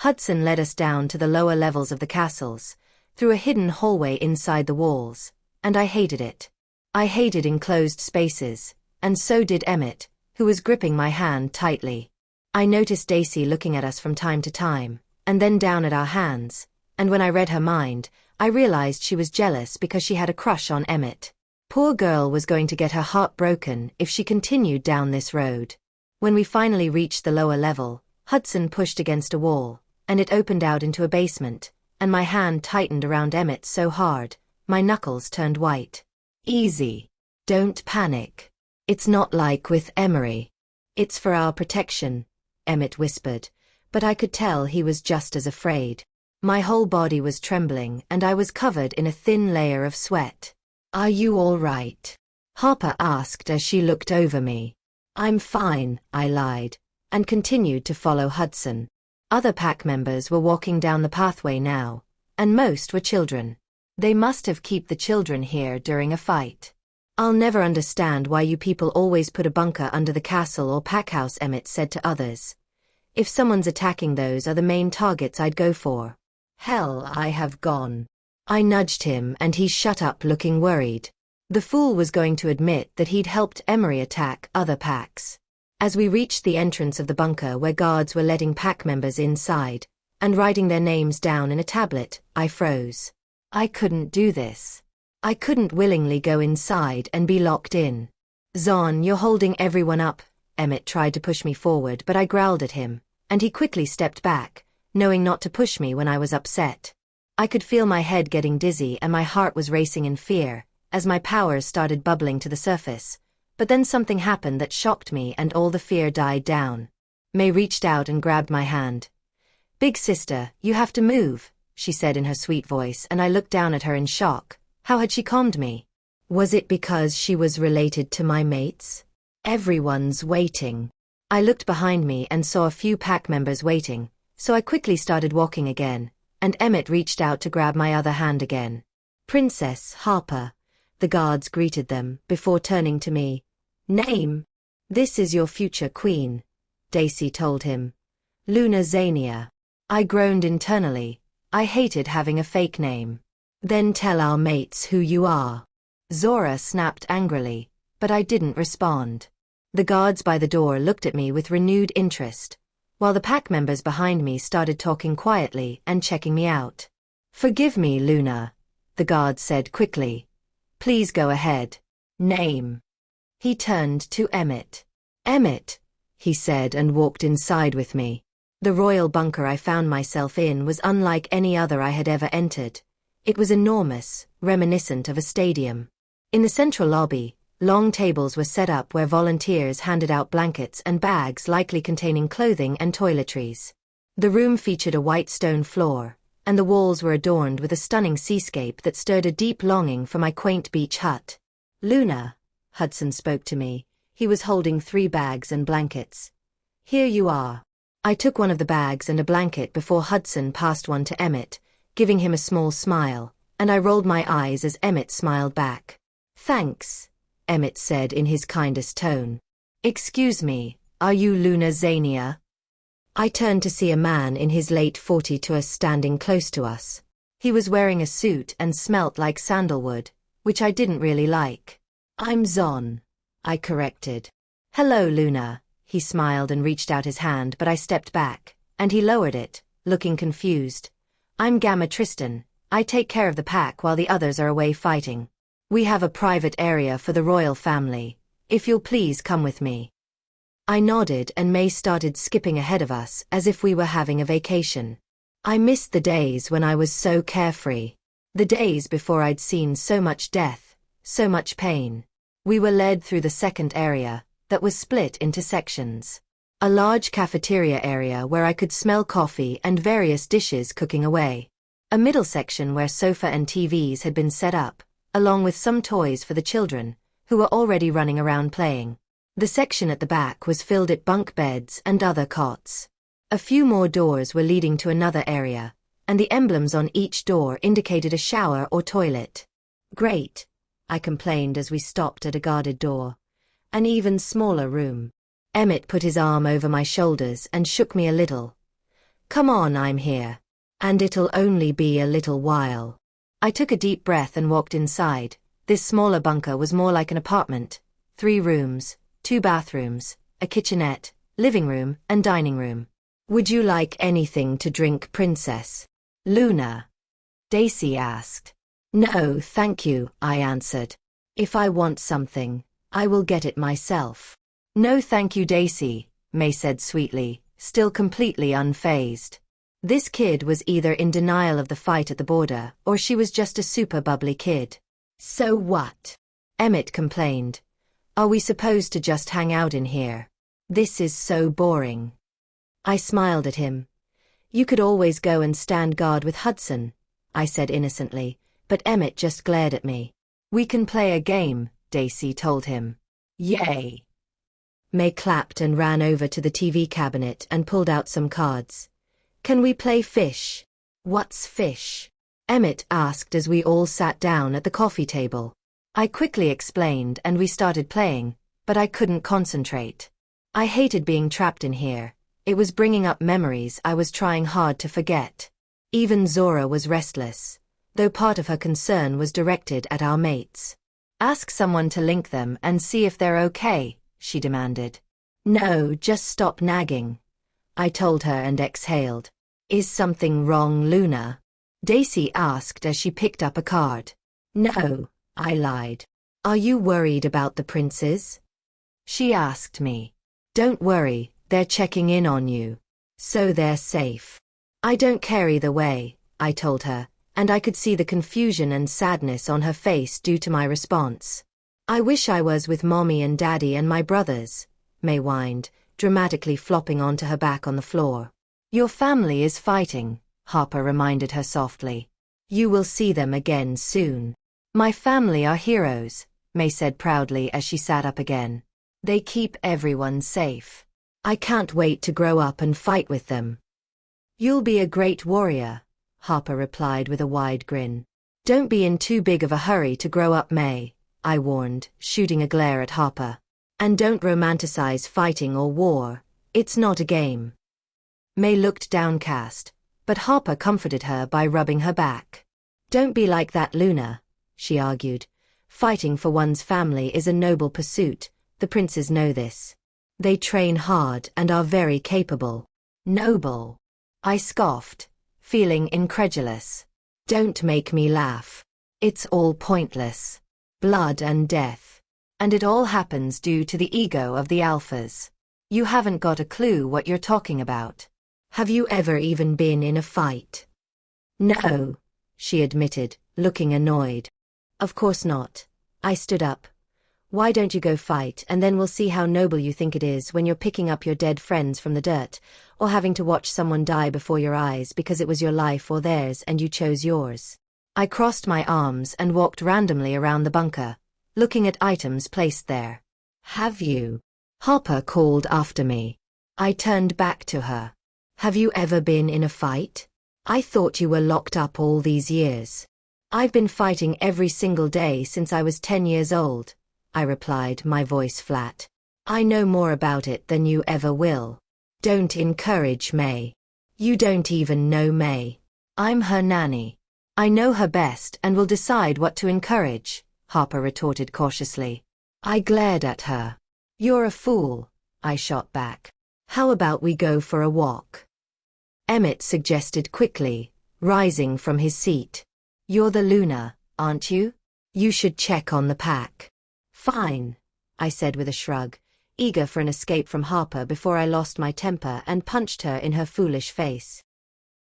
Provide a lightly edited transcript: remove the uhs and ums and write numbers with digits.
Hudson led us down to the lower levels of the castles, through a hidden hallway inside the walls, and I hated it. I hated enclosed spaces, and so did Emmett, who was gripping my hand tightly. I noticed Daisy looking at us from time to time, and then down at our hands, and when I read her mind, I realized she was jealous because she had a crush on Emmett. Poor girl was going to get her heart broken if she continued down this road. When we finally reached the lower level, Hudson pushed against a wall, and it opened out into a basement, and my hand tightened around Emmett so hard, my knuckles turned white. Easy. Don't panic. It's not like with Emery. It's for our protection, Emmett whispered, but I could tell he was just as afraid. My whole body was trembling and I was covered in a thin layer of sweat. Are you all right? Harper asked as she looked over me. I'm fine, I lied, and continued to follow Hudson. Other pack members were walking down the pathway now, and most were children. They must have kept the children here during a fight. I'll never understand why you people always put a bunker under the castle or packhouse, Emmett said to others. If someone's attacking, those are the main targets I'd go for. Hell, I have gone. I nudged him and he shut up looking worried. The fool was going to admit that he'd helped Emery attack other packs. As we reached the entrance of the bunker where guards were letting pack members inside, and writing their names down in a tablet, I froze. I couldn't do this. I couldn't willingly go inside and be locked in. Zon, you're holding everyone up. Emmett tried to push me forward, but I growled at him, and he quickly stepped back, knowing not to push me when I was upset. I could feel my head getting dizzy and my heart was racing in fear, as my powers started bubbling to the surface. But then something happened that shocked me and all the fear died down. May reached out and grabbed my hand. Big sister, you have to move, she said in her sweet voice, and I looked down at her in shock. How had she calmed me? Was it because she was related to my mates? Everyone's waiting. I looked behind me and saw a few pack members waiting, so I quickly started walking again, and Emmett reached out to grab my other hand again. Princess Harper, the guards greeted them before turning to me. Name? This is your future queen, Daisy told him. Luna Zania. I groaned internally. I hated having a fake name. Then tell our mates who you are. Zora snapped angrily, but I didn't respond. The guards by the door looked at me with renewed interest, while the pack members behind me started talking quietly and checking me out. Forgive me, Luna, the guard said quickly. Please go ahead. Name. He turned to Emmett. Emmett, he said and walked inside with me. The royal bunker I found myself in was unlike any other I had ever entered. It was enormous, reminiscent of a stadium. In the central lobby, long tables were set up where volunteers handed out blankets and bags likely containing clothing and toiletries. The room featured a white stone floor, and the walls were adorned with a stunning seascape that stirred a deep longing for my quaint beach hut. Luna, Hudson spoke to me. He was holding 3 bags and blankets. Here you are. I took one of the bags and a blanket before Hudson passed one to Emmett, giving him a small smile, and I rolled my eyes as Emmett smiled back. Thanks, Emmett said in his kindest tone. Excuse me, are you Luna Zania? I turned to see a man in his late 40s standing close to us. He was wearing a suit and smelt like sandalwood, which I didn't really like. I'm Zon, I corrected. Hello, Luna, he smiled and reached out his hand, but I stepped back, and he lowered it, looking confused. I'm Gamma Tristan. I take care of the pack while the others are away fighting. We have a private area for the royal family. If you'll please come with me. I nodded and May started skipping ahead of us as if we were having a vacation. I missed the days when I was so carefree. The days before I'd seen so much death, so much pain. We were led through the second area, that was split into sections. A large cafeteria area where I could smell coffee and various dishes cooking away. A middle section where sofa and TVs had been set up, along with some toys for the children, who were already running around playing. The section at the back was filled at bunk beds and other cots. A few more doors were leading to another area, and the emblems on each door indicated a shower or toilet. Great, I complained as we stopped at a guarded door. An even smaller room. Emmett put his arm over my shoulders and shook me a little. Come on, I'm here. And it'll only be a little while. I took a deep breath and walked inside. This smaller bunker was more like an apartment. 3 rooms, 2 bathrooms, a kitchenette, living room, and dining room. Would you like anything to drink, Princess Luna? Daisy asked. No, thank you, I answered. If I want something, I will get it myself. No thank you, Daisy, May said sweetly, still completely unfazed. This kid was either in denial of the fight at the border, or she was just a super bubbly kid. So what? Emmett complained. Are we supposed to just hang out in here? This is so boring. I smiled at him. You could always go and stand guard with Hudson, I said innocently, but Emmett just glared at me. We can play a game, Daisy told him. Yay! May clapped and ran over to the TV cabinet and pulled out some cards. Can we play fish? What's fish? Emmett asked as we all sat down at the coffee table. I quickly explained and we started playing, but I couldn't concentrate. I hated being trapped in here. It was bringing up memories I was trying hard to forget. Even Zora was restless, though part of her concern was directed at our mates. Ask someone to link them and see if they're okay, she demanded. No, just stop nagging, I told her and exhaled. Is something wrong, Luna? Daisy asked as she picked up a card. No, I lied. Are you worried about the princes? She asked me. Don't worry, they're checking in on you. So they're safe. I don't care either way, I told her, and I could see the confusion and sadness on her face due to my response. I wish I was with Mommy and Daddy and my brothers, May whined, dramatically flopping onto her back on the floor. Your family is fighting, Harper reminded her softly. You will see them again soon. My family are heroes, May said proudly as she sat up again. They keep everyone safe. I can't wait to grow up and fight with them. You'll be a great warrior, Harper replied with a wide grin. Don't be in too big of a hurry to grow up, May, I warned, shooting a glare at Harper. And don't romanticize fighting or war. It's not a game. May looked downcast, but Harper comforted her by rubbing her back. Don't be like that, Luna, she argued. Fighting for one's family is a noble pursuit. The princes know this. They train hard and are very capable. Noble? I scoffed, feeling incredulous. Don't make me laugh. It's all pointless. Blood and death. And it all happens due to the ego of the alphas. You haven't got a clue what you're talking about. Have you ever even been in a fight? No, she admitted, looking annoyed. Of course not. I stood up. Why don't you go fight, and then we'll see how noble you think it is when you're picking up your dead friends from the dirt, or having to watch someone die before your eyes because it was your life or theirs and you chose yours. I crossed my arms and walked randomly around the bunker, looking at items placed there. Have you? Harper called after me. I turned back to her. Have you ever been in a fight? I thought you were locked up all these years. I've been fighting every single day since I was 10 years old, I replied, my voice flat. I know more about it than you ever will. Don't encourage May. You don't even know May. I'm her nanny. I know her best and will decide what to encourage, Harper retorted cautiously. I glared at her. You're a fool, I shot back. How about we go for a walk? Emmett suggested quickly, rising from his seat. You're the Luna, aren't you? You should check on the pack. Fine, I said with a shrug, eager for an escape from Harper before I lost my temper and punched her in her foolish face.